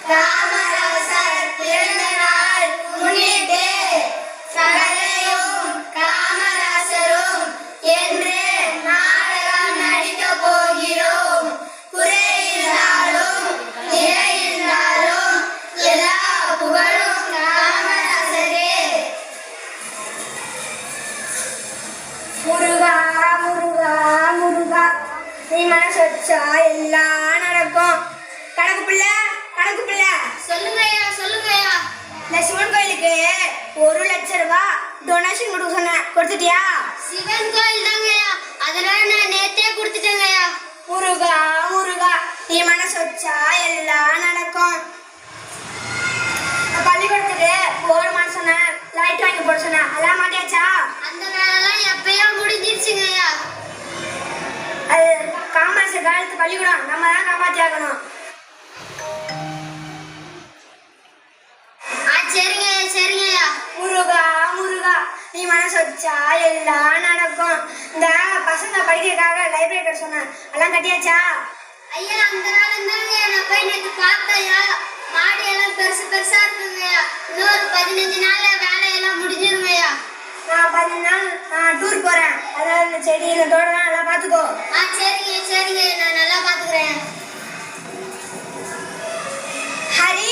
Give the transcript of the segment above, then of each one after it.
காமராசர் பிறந்த நாள் முன்னிட்டு கதையும் காமராசரும் என்று நாடகம் நடிக்க போகிறோம். குறை இருந்தாலும் நிறை இருந்தாலும் எல்லா புகழும் காமராசரே. முருகா முருகா முருகா நீ மனசு வச்சா எல்லாம் நடக்கும். கணக்கு பிள்ளை கணக்கு பிள்ளை சொல்லுங்கய்யா சொல்லுங்கய்யா. இந்த சிவன் கோயிலுக்கு 1,00,000 ரூபாய் டொனேஷன் கொடுக்க சொன்னேன், கொடுத்துட்டியா? சிவன் கோயில் தாங்கய்யா, அதனால நான் நேத்தே கொடுத்துட்டேங்கய்யா. முருகா முருகா நீ மனசு வச்சா எல்லாம் நடக்கும். பள்ளிக்கூடத்துக்கு போர்டு சொன்னேன், லைட் வாங்கி போட சொன்னேன், அதெல்லாம் மாட்டியாச்சா? அந்த வேலைலாம் எப்பயோ முடிஞ்சிருச்சுங்கய்யா. அது காமராசர் காலத்து பள்ளிக்கூடம், நம்ம தான் காப்பாற்றி ஆகணும். சரிங்கய்யா சரிங்கய்யா. முருகா முருகா நீ மனசு வச்சா எல்லாம் நடக்கும். இந்த பசங்க படிக்கிறதுக்காக லைப்ரரி கட்ட சொன்னேன், அதெல்லாம் கட்டியாச்சா? ஐயா அந்த நாள் இருந்தாங்கய்யா, நான் போய் நேற்று பார்த்தேயா. மாடி எல்லாம் பெருசு பெருசா இருக்குங்கய்யா. இன்னொரு 15 நாள்ல வேலையெல்லாம் முடிஞ்சிருங்கய்யா. நான் 15 நாள் டூர் போறேன், அதாவது இந்த செடி இந்த தோட்டம் நல்லா பார்த்துக்கோ. சரிங்க சரிங்க, நான் நல்லா பார்த்துக்கிறேன். ஹரி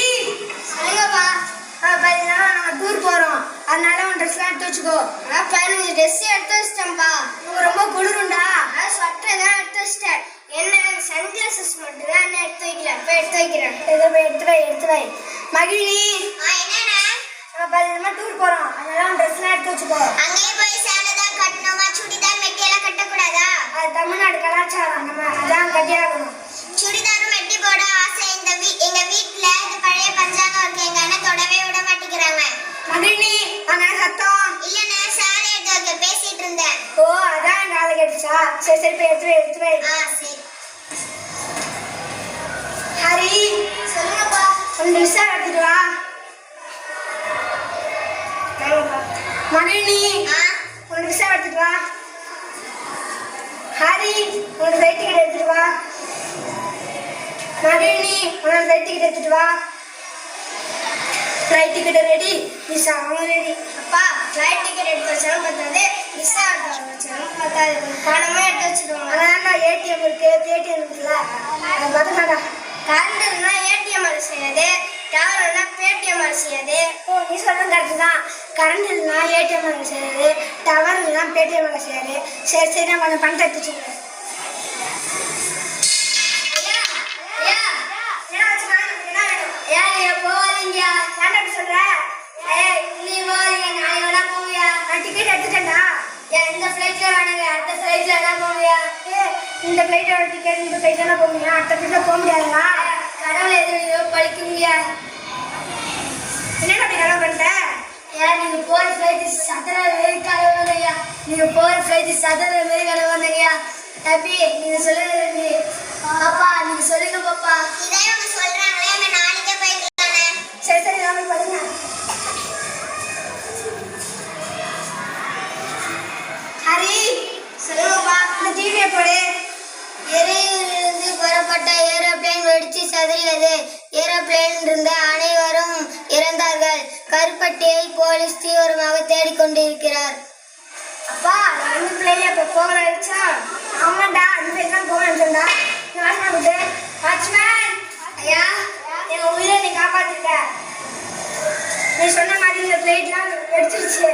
சொல்லுங்கப்பா. 15 நாள் நம்ம டூர் போறோம், அதனால உன் ட்ரெஸ்லாம் எடுத்து வச்சுக்கோ. 15 ட்ரெஸ் எடுத்து வச்சிட்டேன்ப்பா. ரொம்ப குளிருண்டா. ஸ்வெட்டர் தான் எடுத்து வச்சிட்டேன். என்ன சன்கிளாசஸ் மட்டும் தான் என்ன எடுத்து வைக்கல, போய் எடுத்து வைக்கிறேன். ஏதோ போய் எடுத்து வை. மகிழினி என்னண்ணா? நம்ம 15 நாள் டூர் போறோம், அதனால உன் ட்ரெஸ்லாம் எடுத்து வச்சுக்கோ. அங்கேயும் போய் சேலை தான் கட்டணுமா? சுடிதார் மெட்டியெல்லாம் கட்டக்கூடாதா? அது தமிழ்நாடு கலாச்சாரம், நம்ம அதான் கட்டியாகணும். சுடிதாரும் மெட்டி போட ஆசை. எங்க வீட்டுல இது பழைய பஞ்சாங்கம் இருக்கு, எங்க அண்ணன் தொடவே விட மாட்டேங்கிறாங்க. மகிழினி அங்க சத்தம் இல்லண்ணா, சாலை எடுத்து வைக்க பேசிட்டு இருந்தேன். ஓ அதான் எங்க ஆளை கேட்டுச்சா? சரி சரி போய் எடுத்து வை. சரி. ஹரி சொல்லுங்கப்பா. ஒரு ட்ரெஸ்ஸா எடுத்துட்டு வா. மகிழினி ஒரு ட்ரெஸ்ஸா எடுத்துட்டு வா. ஹரி ஒரு ஃப்ளைட் டிக்கெட் எடுத்துட்டு வா. மகிழினி ஒரு ஃப்ளைட் டிக்கெட் எடுத்துட்டு வா. Flight ticket ready, visa ready. அப்பா ஃப்ளைட் டிக்கெட் எடுத்து வச்சாலும் பத்தாது, விசா எடுத்து வச்சாலும் பத்தாது, பணமே எடுத்து வச்சுருவாங்க. அதான் ஏடிஎம் இருக்கு, பேடிஎம் இருக்குல்ல, அதை பார்த்துக்காடா. கரண்ட் இருந்தா ஏடிஎம் அது செய்யாது, டவர் இருந்தா பேடிஎம் அது செய்யாது. ஓ நீ சொல்றது கரெக்டு தான். கரண்ட் இல்லைனா ஏடிஎம் வேலை செய்யாது, டவர் இல்லைனா பேடிஎம் வேலை செய்யாது. சரி சரி நான் கொஞ்சம் பணத்தை எடுத்து வச்சுக்கிறேன். போவாதீங்க. ஏன்டா சொல்ற? நீ போவீங்க, நாளை வேணா போவியா? நான் டிக்கெட் எடுத்துட்டேன்டா. இந்த ஃப்ளைட்ல வேணாங்க, அடுத்த ஃப்ளைட்ல வேணா போவியா? இந்த ஃப்ளைட்டோட டிக்கெட் இந்த ஃப்ளைட்ல தான் போவீங்க, அடுத்த ஃப்ளைட்ல போக முடியாதுங்களா? கடவுளை எதிரியோ படிக்குங்க. என்னடா அப்படி கனவு பண்ணிட்டேன்? நீங்க போற ஃப்ளைட் சதுர மாரி கனவு வந்தீங்க. நீங்க போற ஃப்ளைட் சதுர மாரி கனவு வந்தீங்க. தம்பி நீங்க சொல்லுங்க. பாப்பா நீங்க சொல்லுங்க பாப்பா. இதே அவங்க சொல்றாங்களே, நம்ம நாளைக்கே போய்க்கலானே. சரி சரி நாம பாருங்க. ஹரி சொல்லுங்கப்பா. இந்த டிவியை போடு. எரியிலிருந்து புறப்பட்ட ஏரோப்ளேன் வெடிச்சு சதறியது. ஏரோப்ளேனில் இருந்த அனைவரும் இறந்தார்கள். கருப்பட்டியை போலீஸ் தீவிரமாக தேடிக்கொண்டிருக்கிறார். அப்பா அந்த பிள்ளைங்க இப்போ போகலாச்சா? ஆமாண்டா, அந்த பிள்ளை தான் போகலாச்சா? வாட்ச்மேன் ஐயா, எங்க உயிரை நீ காப்பாத்திட்ட. நீ சொன்ன மாதிரி இந்த பிளேட்லாம் வெடிச்சிருச்சு,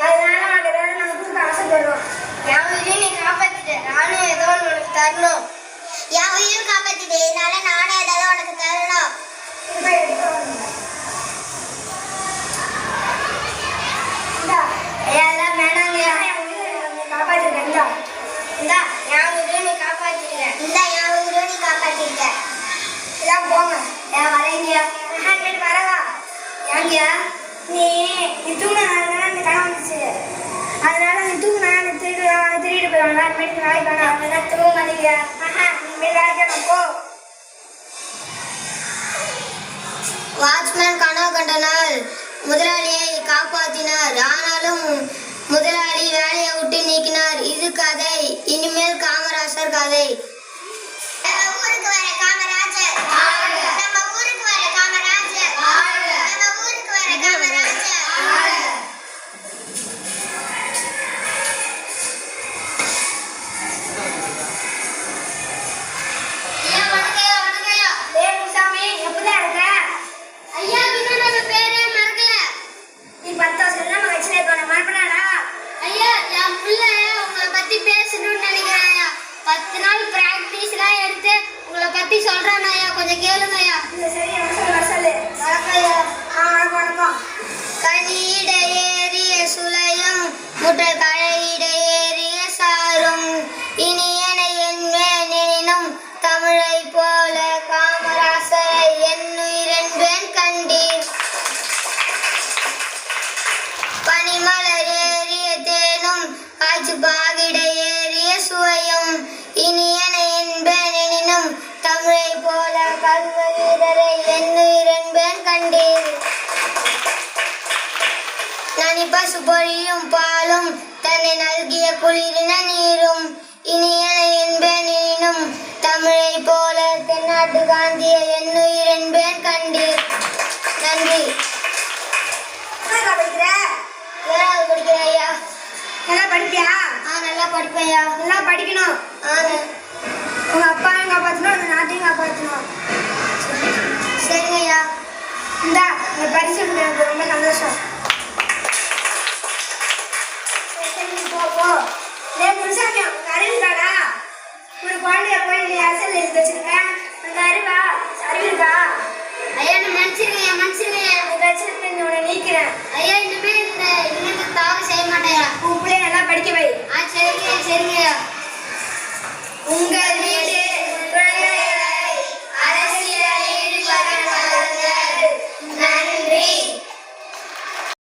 அதனால நாங்கள் கொடுக்க ஆசைப்படுறோம். என் உயிரையும் நீ காப்பாத்திட்ட, நானும் ஏதோ ஒன்று உனக்கு தரணும். என் உயிரும் காப்பாத்திட்ட, இதனால நானும் ஏதாவது உனக்கு தரணும். ஐயா அதெல்லாம் வேணாங்கய்யா, காப்பாத்திருக்கேன். இந்தா என் உயிரையும் நீ காப்பாத்திருக்க. இந்தா என் உயிரையும் நீ காப்பாத்திருக்க. எல்லாம் போங்க. வரேங்கய்யா. வரவா? ஏங்கய்யா? நீ தூங்கினால இந்த கனவு வந்துச்சு, அதனால நீ தூங்கினா திருட்டு போயிடுவாங்க. அப்புறமேட்டுக்கு நாளைக்கு வேணாம். அவங்க தூங்க மாட்டேங்கியா? இனிமேல் வேலைக்கு போ. வாட்ச்மேன் கனவு கண்ட நாள் முதலாளியை காப்பாற்றினார். ஆனாலும் முதலாளி வேலையை விட்டு நீக்கினார். இது கதை. இனிமேல் காமராசர் கதை. நம்ம ஊருக்கு வர காமராஜர். இந்த சரி வர சொல்லு. வணக்கம்யா. வணக்கம் வணக்கம். கனியிட ஏறிய சுளையும் முட்டல் கழையிட ஏறிய சாரும் இனியன என்வேனும் தமிழை போல காமராசரை என்னுயிரென்பேன் கண்டீர். பனிமலர் ஏறிய தேனும் காய்ச்சி பாகிட ஏறிய சுவையும் இனியன என்பேனும் தமிழை போல கல்வ வீரரை என்னுயிரென்பேன் கண்டீர். நனி பசு பொழியும் பாலும் தன்னை நல்கிய குளிரின நீரும் இனியன என்பேனும் தமிழை போல தென்னாட்டு காந்திய என்னுயிரென்பேன் கண்டீர். நன்றி. என்ன படிக்கிற? 7வது படிக்கிறேன் ஐயா. நல்லா படிப்பியா? நல்லா படிப்பேன் ஐயா. நல்லா படிக்கணும். உங்க அப்பாவையும் காப்பாற்றணும், அந்த நாட்டையும் காப்பாற்றணும். சரிங்க ஐயா. இந்தா இந்த பரிசு கொடுத்தது எனக்கு ரொம்ப சந்தோஷம். சரி, நீ போ போ. முனுசாமி உனக்கு அறிவு இருக்காடா? ஒரு குழந்தைய போய் நீ அரசியல் எழுதி வச்சிருக்கேன். உனக்கு அறிவு இருக்கா? ஐயா நான் மன்னிச்சிருக்கேன் மன்னிச்சிருக்கேன். உனக்கு வச்சிருக்கேன், உன்னை நீக்கிறேன். ஐயா இனிமே இந்த தவறு செய்ய மாட்டேன். உன் பிள்ளைய நல்லா படிக்க வை. சரிங்க சரிங்க ஐயா. உங்கள்